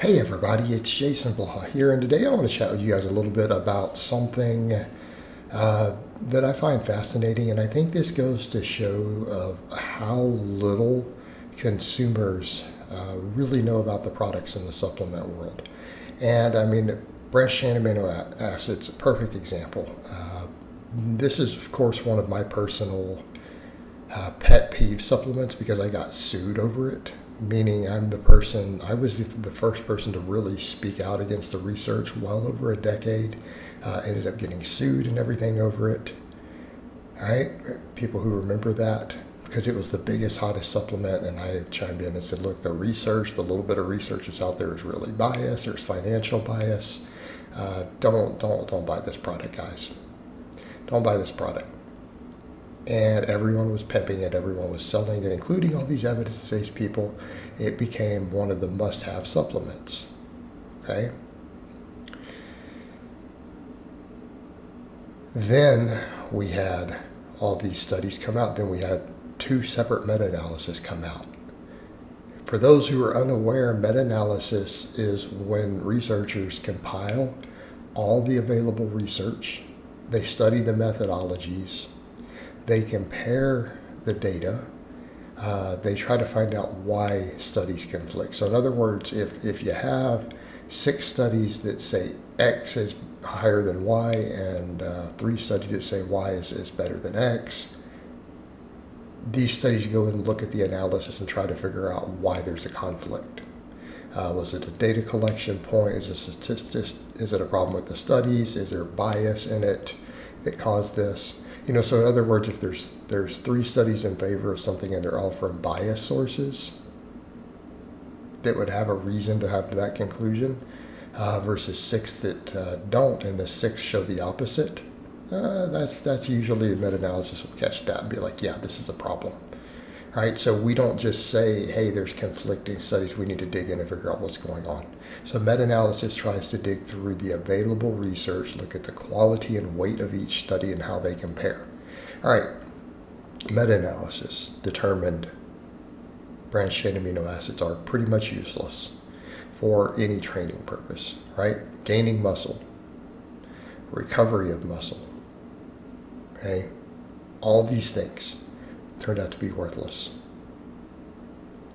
Hey everybody, it's Jason Blaha here, and today I want to chat with you guys a little bit about something that I find fascinating, and I think this goes to show of how little consumers really know about the products in the supplement world. And I mean, branched chain amino acids, a perfect example. This is, of course, one of my personal pet peeve supplements because I got sued over it. Meaning, I was the first person to really speak out against the research well over a decade. Ended up getting sued and everything over it. All right, people who remember that, because it was the biggest, hottest supplement, and I chimed in and said, look, the little bit of research that's out there is really biased. There's financial bias. Don't buy this product, guys. Don't buy this product. And everyone was pimping it, everyone was selling it, including all these evidence-based people. It became one of the must-have supplements. Okay? Then we had all these studies come out. Then we had 2 separate meta-analyses come out. For those who are unaware, meta-analysis is when researchers compile all the available research, they study the methodologies, they compare the data. They try to find out why studies conflict. So in other words, if you have 6 studies that say X is higher than Y and 3 studies that say Y is better than X, these studies go and look at the analysis and try to figure out why there's a conflict. Was it a data collection point? Is it statistics? Is it a problem with the studies? Is there bias in it that caused this? So in other words, if there's 3 studies in favor of something and they're all from biased sources that would have a reason to have that conclusion, versus 6 that don't, and the 6 show the opposite, that's usually a meta-analysis will catch that and be like, yeah, this is a problem. All right, so we don't just say, hey, there's conflicting studies, we need to dig in and figure out what's going on. So meta-analysis tries to dig through the available research, look at the quality and weight of each study and how they compare. All right, meta-analysis determined branched chain amino acids are pretty much useless for any training purpose, right? Gaining muscle, recovery of muscle, okay? All these things turned out to be worthless.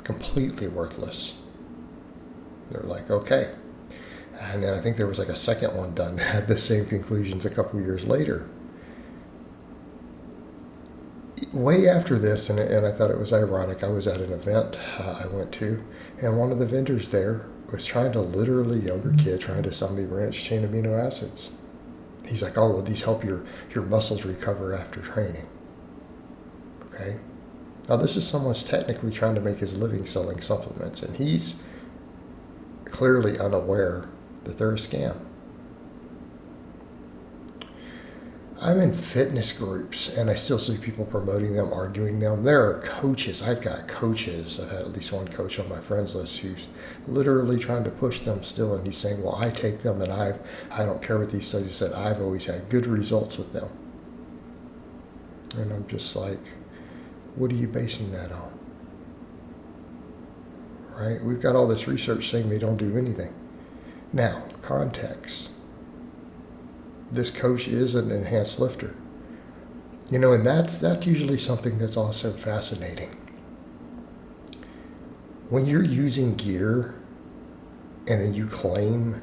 Completely worthless. They're like, okay. And then I think there was like a second one done that had the same conclusions a couple years later. Way after this, and I thought it was ironic, I was at an event I went to, and one of the vendors there was trying to younger kid, trying to sell me branched chain amino acids. He's like, oh, well, these help your muscles recover after training. Okay. Now this is someone's technically trying to make his living selling supplements, and he's clearly unaware that they're a scam. I'm in fitness groups, and I still see people promoting them, arguing them. There are coaches. I've got coaches. I've had at least one coach on my friends list who's literally trying to push them still, and he's saying, well, I take them, and I don't care what these studies said. I've always had good results with them. And I'm just like, what are you basing that on? Right? We've got all this research saying they don't do anything. Now, context. This coach is an enhanced lifter. And that's usually something that's also fascinating. When you're using gear and then you claim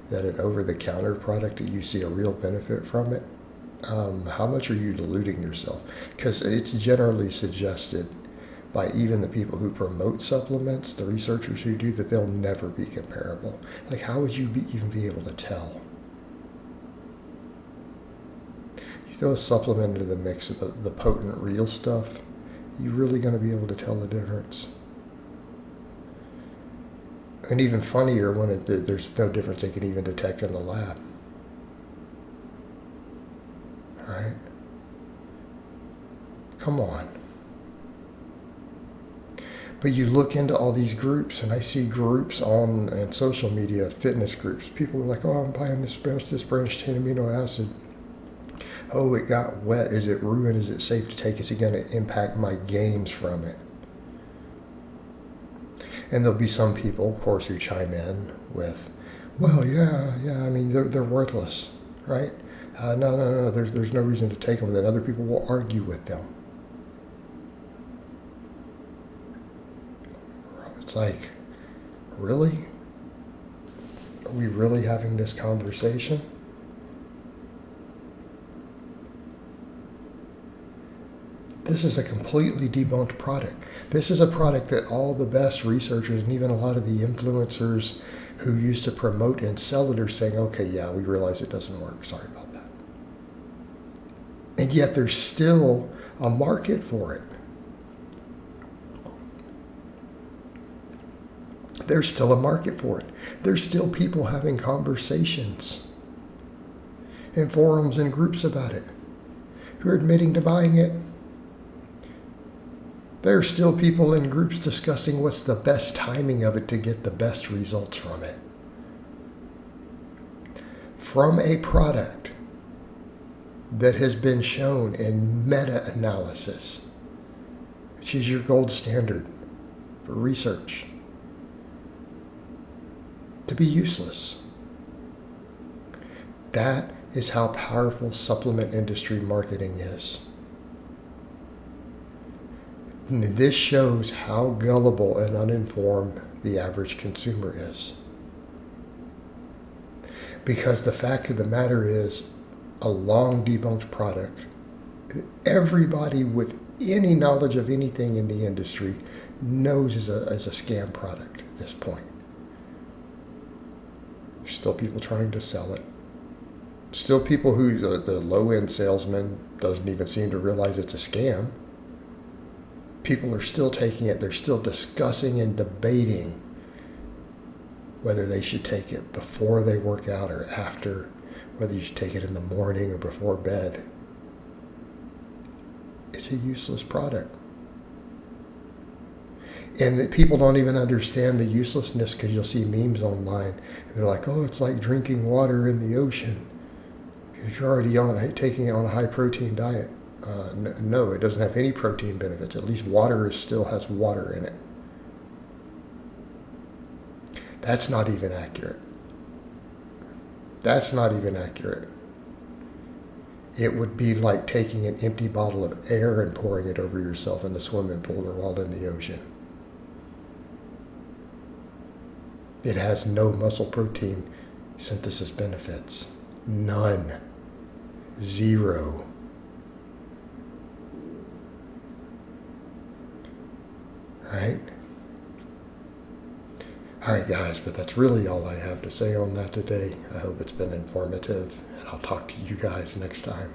that an over-the-counter product, you see a real benefit from it, how much are you deluding yourself? Because it's generally suggested by even the people who promote supplements, the researchers who do, that they'll never be comparable. Like, how would you even be able to tell? You throw a supplement into the mix of the potent real stuff, you're really going to be able to tell the difference. And even funnier when there's no difference they can even detect in the lab. Right? Come on. But you look into all these groups, and I see groups on social media, fitness groups. People are like, oh, I'm buying this branched chain amino acid. Oh, it got wet. Is it ruined? Is it safe to take? Is it going to impact my gains from it? And there'll be some people, of course, who chime in with, well, yeah, I mean, they're worthless, right? No, there's no reason to take them. And then other people will argue with them. It's like, really? Are we really having this conversation? This is a completely debunked product. This is a product that all the best researchers and even a lot of the influencers who used to promote and sell it are saying, okay, yeah, we realize it doesn't work. Sorry about that. And yet there's still a market for it. There's still a market for it. There's still people having conversations in forums and groups about it who are admitting to buying it. There are still people in groups discussing what's the best timing of it to get the best results from it. From a product that has been shown in meta-analysis, which is your gold standard for research, to be useless. That is how powerful supplement industry marketing is. And this shows how gullible and uninformed the average consumer is. Because the fact of the matter is, a long debunked product, everybody with any knowledge of anything in the industry knows is a scam product at this point. There's still people trying to sell it. Still people who, the low-end salesman doesn't even seem to realize it's a scam. People are still taking it. They're still discussing and debating whether they should take it before they work out or after, whether you should take it in the morning or before bed. It's a useless product. And people don't even understand the uselessness because you'll see memes online. And they're like, oh, it's like drinking water in the ocean. If you're already taking it on a high-protein diet. No, it doesn't have any protein benefits. At least water still has water in it. That's not even accurate. That's not even accurate. It would be like taking an empty bottle of air and pouring it over yourself in the swimming pool or while in the ocean. It has no muscle protein synthesis benefits. None. Zero. Right? All right, guys, but that's really all I have to say on that today. I hope it's been informative, and I'll talk to you guys next time.